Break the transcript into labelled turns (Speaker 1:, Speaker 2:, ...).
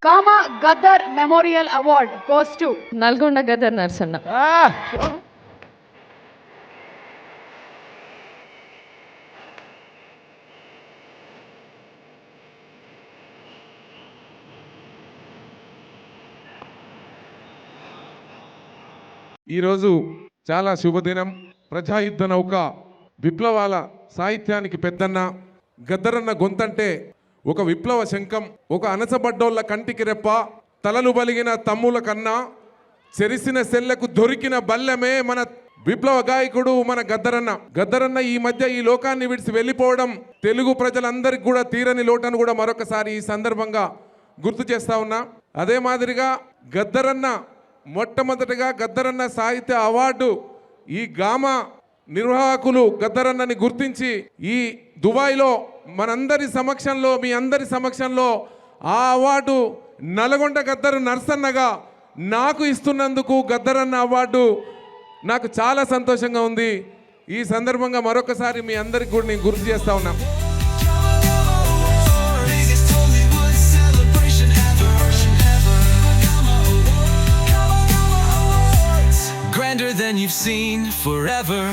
Speaker 1: Comma Gaddar memorial award goes to
Speaker 2: Nalgonda Gaddar Narsanna.
Speaker 3: ఈరోజు చాలా శుభదినం. ప్రజాయుద్ధ నౌక విప్లవాల సాహిత్యానికి పెద్దన్న గద్దరన్న గొంతంటే ఒక విప్లవ శంఖం, ఒక అనసబడ్డోళ్ళ కంటికి రెప్ప, తలలు బలిగిన తమ్ముల కన్నా చెరిసిన సెల్లకు దొరికిన బల్లెమే మన విప్లవ గాయకుడు మన గద్దరన్న. గద్దరన్న ఈ మధ్య ఈ లోకాన్ని విడిచి వెళ్ళిపోవడం తెలుగు ప్రజలందరికీ కూడా తీరని లోటను కూడా మరొకసారి ఈ సందర్భంగా గుర్తు చేస్తా ఉన్నా. అదే మాదిరిగా గద్దరన్న మొట్టమొదటిగా గద్దరన్న సాహిత్య అవార్డు ఈ గామా నిర్వాహకులు గద్దరన్నని గుర్తించి ఈ దుబాయ్లో మనందరి సమక్షంలో మీ అందరి సమక్షంలో ఆ అవార్డు నల్గొండ గద్దరు నర్సన్నగా నాకు ఇస్తున్నందుకు గద్దరన్న అవార్డు నాకు చాలా సంతోషంగా ఉంది. ఈ సందర్భంగా మరొకసారి మీ అందరికి కూడా నేను గుర్తు చేస్తా ఉన్నా.
Speaker 4: Grander than you've seen forever.